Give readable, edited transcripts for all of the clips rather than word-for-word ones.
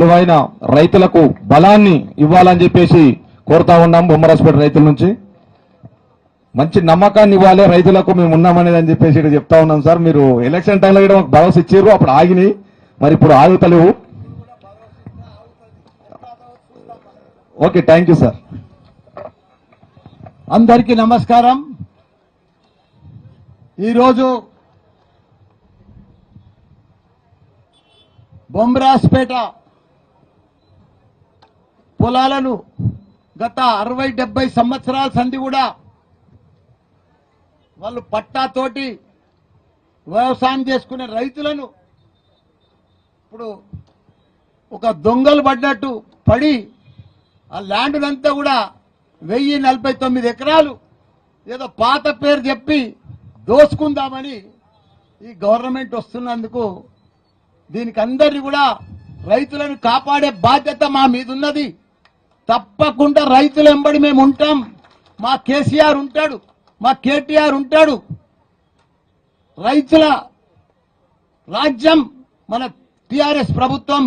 విలువైన రైతులకు బలాన్ని ఇవ్వాలని చెప్పేసి కోరుతా ఉన్నాం. బొమ్మరాజపేట రైతుల నుంచి మంచి నమ్మకాన్ని ఇవ్వాలి రైతులకు, మేము ఉన్నామనేది అని చెప్పేసి ఇక్కడ చెప్తా ఉన్నాం. సార్, మీరు ఎలక్షన్ టైంలో కూడా మాకు భరోసా ఇచ్చారు, అప్పుడు ఆగినాయి, మరి ఇప్పుడు ఆగుతలేవు. Okay, thank you sir. అందరికీ నమస్కారం. ఈరోజు బొమ్మరాజపేట పొలాలను గత 60-70 సంవత్సరాల సంధి కూడా వాళ్ళు పట్టాతోటి వ్యవసాయం చేసుకునే రైతులను ఇప్పుడు ఒక దొంగలు పడ్డట్టు పడి ఆ ల్యాండ్ అంతా కూడా 1049 ఎకరాలు ఏదో పాత పేరు చెప్పి దోసుకుందామని ఈ గవర్నమెంట్ వస్తున్నందుకు దీనికి అందరినీ కూడా రైతులను కాపాడే బాధ్యత మా మీద ఉన్నది. తప్పకుండా రైతుల వెంబడి మేము ఉంటాం. మా కేసీఆర్ ఉంటాడు, మా కేటీఆర్ ఉంటాడు. రైతుల రాజ్యం మన టిఆర్ఎస్ ప్రభుత్వం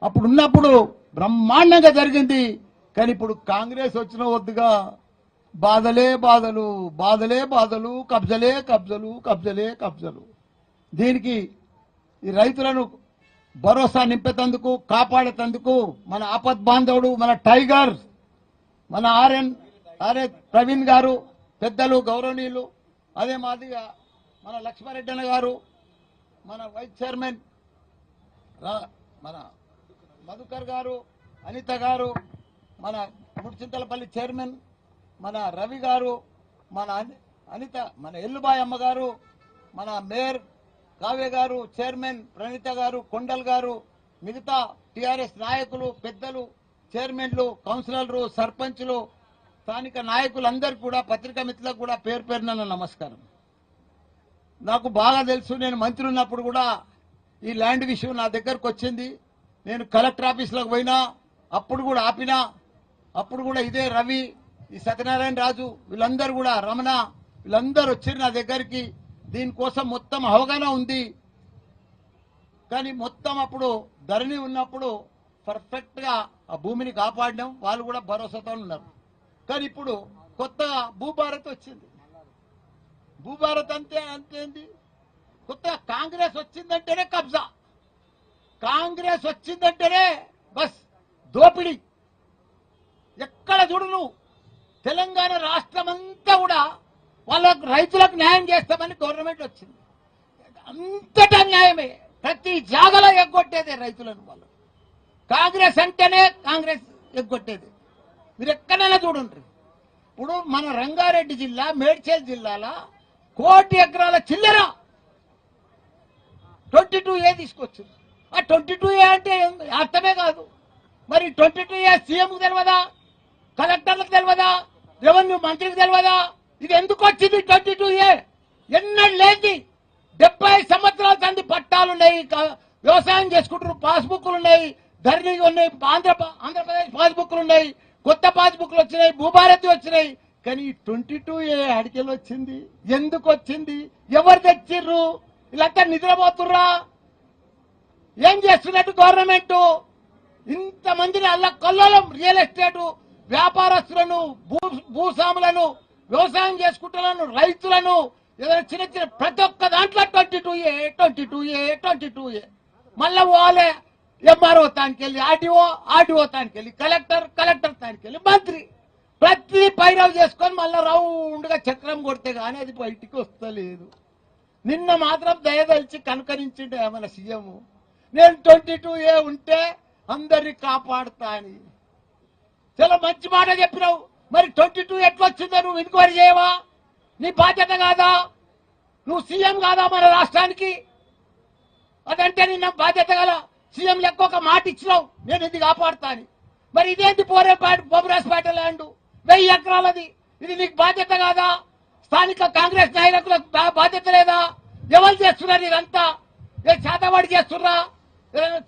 అప్పుడు ఉన్నప్పుడు బ్రహ్మాండంగా జరిగింది. కానీ ఇప్పుడు కాంగ్రెస్ వచ్చిన వద్దుగా బాధలే బాధలు, బాధలే బాధలు, కబ్జలే కబ్జలు, కబ్జలే కబ్జలు. దీనికి ఈ రైతులను భరోసా నింపేందుకు, కాపాడేందుకు మన ఆపద్ బాంధవుడు, మన టైగర్, మన ఆర్ఏ ప్రవీణ్ గారు, పెద్దలు గౌరవనీయులు, అదే మాదిరిగా మన లక్ష్మారెడ్డి అన్న గారు, మన వైస్ చైర్మన్ మన మధుకర్ గారు, అనిత గారు, మన ముడిచింతలపల్లి చైర్మన్ మన రవి గారు, మన అనిత, మన ఎల్లుబాయ్ అమ్మ గారు, మన మేయర్ కావ్య గారు, చైర్మన్ ప్రణీత గారు, కొండల్ గారు, మిగతా టిఆర్ఎస్ నాయకులు, పెద్దలు, చైర్మన్లు, కౌన్సిలర్లు, సర్పంచ్లు, స్థానిక నాయకులందరికీ కూడా, పత్రికా మిత్రులకు కూడా పేరు పేరున నమస్కారం. నాకు బాగా తెలుసు, నేను మంత్రి ఉన్నప్పుడు కూడా ఈ ల్యాండ్ విషయం నా దగ్గరకు వచ్చింది. నేను కలెక్టర్ ఆఫీసులోకి పోయినా, అప్పుడు కూడా ఆపినా. అప్పుడు కూడా ఇదే రవి, ఈ సత్యనారాయణ రాజు, వీళ్ళందరూ కూడా, రమణ, వీళ్ళందరూ వచ్చారు నా దగ్గరికి. దీనికోసం మొత్తం అవగాహన ఉంది. కానీ మొత్తం అప్పుడు ధరణి ఉన్నప్పుడు పర్ఫెక్ట్ గా ఆ భూమిని కాపాడడం, వాళ్ళు కూడా భరోసాతో ఉన్నారు. కానీ ఇప్పుడు కొత్తగా భూభారత్ వచ్చింది. భూభారత్ అంతేంది, కొత్తగా కాంగ్రెస్ వచ్చిందంటేనే కబ్జా, కాంగ్రెస్ వచ్చిందంటేనే బస్ దోపిడీ. ఎక్కడ చూడు నువ్వు తెలంగాణ రాష్ట్రం అంతా కూడా వాళ్ళకు రైతులకు న్యాయం చేస్తామని గవర్నమెంట్ వచ్చింది. అంతటా న్యాయమే, ప్రతి జాగలో ఎగ్గొట్టేదే రైతులను. వాళ్ళు కాంగ్రెస్ అంటేనే కాంగ్రెస్ ఎగ్గొట్టేది. మీరు ఎక్కడైనా చూడండి. ఇప్పుడు మన రంగారెడ్డి జిల్లా, మేడ్చల్ జిల్లాల 1 కోటి ఎకరాల చిల్లర 22A తీసుకొచ్చు. ఆ 22A అంటే అర్థమే కాదు. మరి 22A సీఎంకు తెలియదా, కలెక్టర్లకు తెలియదా, రెవెన్యూ మంత్రికి తెలియదా? ఇది ఎందుకు వచ్చింది 22A? ఎన్నడూ లేని 70 సంవత్సరాల సంది పట్టాలున్నాయి, వ్యవసాయం చేసుకుంటారు, పాస్బుక్లు ఉన్నాయి, ధరణి ఉన్నాయి, ఆంధ్రప్రదేశ్ పాస్బుక్లు ఉన్నాయి, కొత్త పాస్బుక్లు వచ్చినాయి, భూభారతి వచ్చినాయి. కానీ 22A అడికెళ్ళి వచ్చింది, ఎందుకు వచ్చింది, ఎవరు తెచ్చిర్రు? వీళ్ళంతా నిద్రపోతుర్రా? ఏం చేస్తున్నట్టు గవర్నమెంట్? ఇంతమందిని అల్ల కొల్లలో రియల్ ఎస్టేట్ వ్యాపారస్తులను, భూస్వాములను, వ్యవసాయం చేసుకుంటున్నాను, రైతులను, ఏదైనా చిన్న చిన్న ప్రతి ఒక్క దాంట్లో 22A. మళ్ళా వాళ్ళే ఎంఆర్ఓ తానికి వెళ్ళి, ఆర్డీఓ తానికి వెళ్ళి, కలెక్టర్ తానికి వెళ్ళి, మంత్రి, ప్రతి పైరవ్ చేసుకొని మళ్ళా రౌండ్ గా చక్రం కొడితే గానీ అది బయటికి వస్తలేదు. నిన్న మాత్రం దయదలిచి కనుకరించిండే మన సీఎం, నేను 22A ఉంటే అందరినీ కాపాడుతా అని. చాలా మంచి మాట చెప్పినావు. మరి 22 ఎట్లా వచ్చిందో నువ్వు ఎంక్వైరీ చేయవా? నీ బాధ్యత కాదా? నువ్వు సీఎం కాదా మన రాష్ట్రానికి? అదంటే నిన్న బాధ్యత గల సీఎం లెక్క ఒక మాట ఇచ్చినావు, నేను ఇది కాపాడుతా అని. మరి ఇదేంటి బొమ్మరాజపేట ల్యాండ్ 1000 ఎకరాలది, ఇది నీకు బాధ్యత కాదా? స్థానిక కాంగ్రెస్ నాయకులకు బాధ్యత లేదా? ఎవరు చేస్తున్నారు ఇదంతా? ఏ చేతవాడి చేస్తున్నా?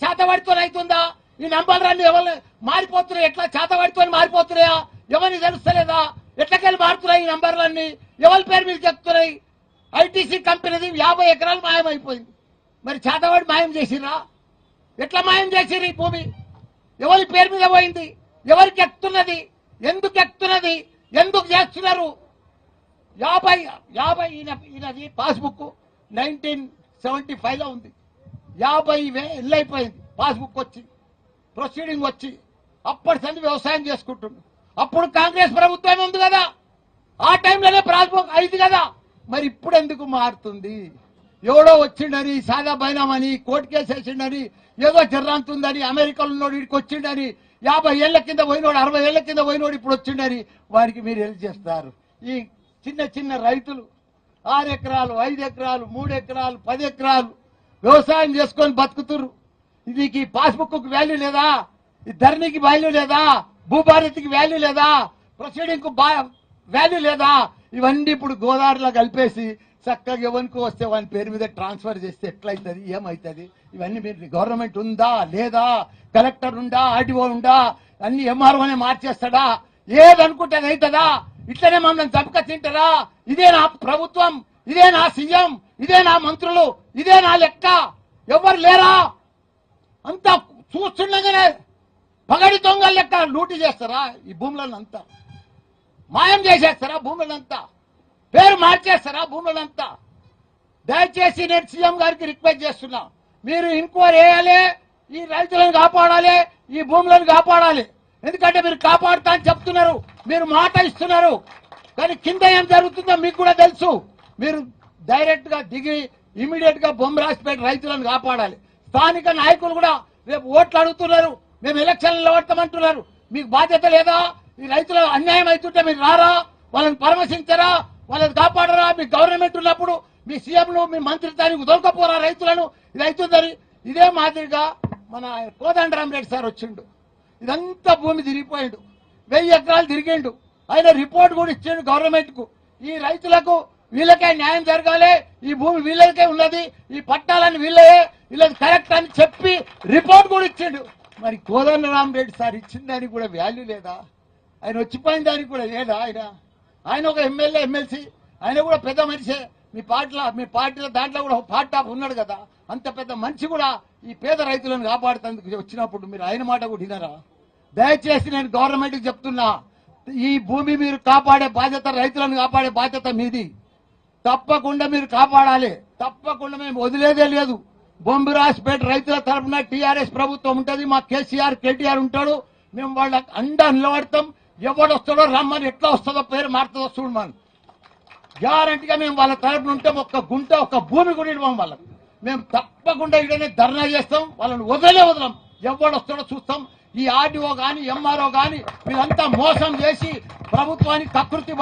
చేతవాడితో అవుతుందా? ఈ నంబర్లన్నీ ఎవరు మారిపోతున్నాయి? ఎట్లా చేతవాడితో మారిపోతున్నాయా? ఎవరిని తెలుస్తలేదా? ఎట్లకెళ్ళి మారుతున్నాయి ఈ నంబర్లన్నీ? ఎవరి పేరు మీద చెప్తున్నాయి? ఐటీసీ కంపెనీది 50 ఎకరాలు మాయమైపోయింది. మరి చేతవాడి మాయం చేసిరా? ఎట్లా మాయం చేసిరు ఈ భూమి? ఎవరి పేరు మీద పోయింది, ఎవరికి ఎక్కుతున్నది, ఎందుకు ఎక్కుతున్నది, ఎందుకు చేస్తున్నారు? 50 ఈయనది పాస్బుక్ 1975లో ఉంది. 50,000 అయిపోయింది పాస్బుక్ వచ్చి, ప్రొసీడింగ్ వచ్చి. అప్పటి సంది వ్యవసాయం చేసుకుంటున్నాడు. అప్పుడు కాంగ్రెస్ ప్రభుత్వం ఉంది కదా, ఆ టైంలోనే పాస్బుక్ అయింది కదా. మరి ఇప్పుడు ఎందుకు మారుతుంది? ఎవడో వచ్చిండని, సాదా బైనామని, కోర్టు కేసు వేసిండని, ఏదో జర్రాంతుందని, అమెరికాలో ఉన్నోడు వీడికి వచ్చిండని, 50 ఏళ్ల కింద పోయినోడు, 60 ఏళ్ల కింద పోయినోడు ఇప్పుడు వచ్చిండని వారికి మీరు హెల్ప్ చేస్తారు. ఈ చిన్న చిన్న రైతులు 6 ఎకరాలు, 5 ఎకరాలు, 3 ఎకరాలు, 10 ఎకరాలు వ్యవసాయం చేసుకొని బతుకుతురు. దీనికి పాస్బుక్ వాల్యూ లేదా? ఈ ధరణికి వాల్యూ లేదా? భూభారతికి వాల్యూ లేదా? ప్రొసీడింగ్ కు వాల్యూ లేదా? ఇవన్నీ ఇప్పుడు గోదావరిలో కలిపేసి చక్కగా ఎవరికి వస్తే వాని పేరు మీద ట్రాన్స్ఫర్ చేస్తే ఎట్లయితుంది, ఏమవుతుంది? ఇవన్నీ మీరు గవర్నమెంట్ ఉందా లేదా? కలెక్టర్ ఉందా, ఆర్డీఓ ఉందా, అన్ని ఎంఆర్ఓనే మార్చేస్తాడా? ఏదనుకుంటే అది అవుతుందా? ఇట్లనే మమ్మల్ని చంపక తింటారా? ఇదే నా ప్రభుత్వం, ఇదే నా సీఎం, ఇదే నా మంత్రులు, ఇదే నా లెక్క? ఎవరు లేరా? అంతా చూస్తుండగానే పగడి దొంగల లెక్క లూటి చేస్తారా? ఈ భూములను అంతా మాయం చేసేస్తారా? భూములంతా పేరు మార్చేస్తారా? భూములంతా దయచేసి నేను సీఎం గారికి రిక్వెస్ట్ చేస్తున్నా, మీరు ఎంక్వైరీ వేయాలి, ఈ రైతులను కాపాడాలి, ఈ భూములను కాపాడాలి. ఎందుకంటే మీరు కాపాడుతా అని చెప్తున్నారు, మీరు మాట ఇస్తున్నారు, కానీ కింద ఏం జరుగుతుందో మీకు కూడా తెలుసు. మీరు డైరెక్ట్ గా దిగి ఇమీడియట్ గా బొమ్మరాజ్పేట రైతులను కాపాడాలి. స్థానిక నాయకులు కూడా రేపు ఓట్లు అడుగుతున్నారు, మేము ఎలక్షన్లు నిలబడతామంటున్నారు. మీకు బాధ్యత లేదా? ఈ రైతుల అన్యాయం అవుతుంటే మీరు రారా? వాళ్ళని పరామర్శించరా? వాళ్ళని కాపాడరా? మీ గవర్నమెంట్ ఉన్నప్పుడు మీ సీఎంలు, మీ మంత్రిత్వానికి దొరకపోరా రైతులను? ఇది అవుతుందని. ఇదే మాదిరిగా మన కోదండరామరెడ్డి సార్ వచ్చిండు, ఇదంతా భూమి తిరిగిపోయిండు, 1000 ఎకరాలు తిరిగిండు. ఆయన రిపోర్ట్ కూడా ఇచ్చిండు గవర్నమెంట్ కు. ఈ రైతులకు వీళ్ళకే న్యాయం జరగాలి, ఈ భూమి వీళ్ళకే ఉన్నది, ఈ పట్టాలని వీళ్ళది కరెక్ట్ అని చెప్పి రిపోర్ట్ కూడా ఇచ్చిండు. మరి కోదండరామరెడ్డి సార్ ఇచ్చిన దానికి కూడా వాల్యూ లేదా? ఆయన వచ్చిపోయిన దానికి కూడా లేదా? ఆయన ఒక ఎమ్మెల్యే, ఎమ్మెల్సీ, ఆయన కూడా పెద్ద మనిషే. మీ పార్టీలో దాంట్లో కూడా పార్ట్ ఆఫ్ ఉన్నాడు కదా. అంత పెద్ద మనిషి కూడా ఈ పేద రైతులను కాపాడుతందుకు వచ్చినప్పుడు మీరు ఆయన మాట కూడా వినరా? దయచేసి నేను గవర్నమెంట్కి చెప్తున్నా, ఈ భూమి మీరు కాపాడే బాధ్యత, రైతులను కాపాడే బాధ్యత మీది. తప్పకుండా మీరు కాపాడాలి, తప్పకుండా మేము వదిలేదే లేదు. బొంబిరాజ్పేట రైతుల తరఫున టీఆర్ఎస్ ప్రభుత్వం ఉంటుంది, మా కేసీఆర్, కేటీఆర్ ఉంటాడు. మేము వాళ్ళకి అండా నిలబడతాం. ఎవడు వస్తాడో రమ్మని, ఎట్లా వస్తుందో పేరు మారుతుందో చూడమని గ్యారంటీగా మేము వాళ్ళ తరఫున ఉంటాం. ఒక్క గుంట, ఒక్క భూమి కూడా ఇవ్వం వాళ్ళకి. మేము తప్పకుండా ఇక్కడనే ధర్నా చేస్తాం, వాళ్ళని వదలం. ఎవడు వస్తాడో చూస్తాం. ఈ ఆర్డీఓ కానీ, ఎంఆర్ఓ కానీ వీళ్ళంతా మోసం చేసి ప్రభుత్వానికి కకృతి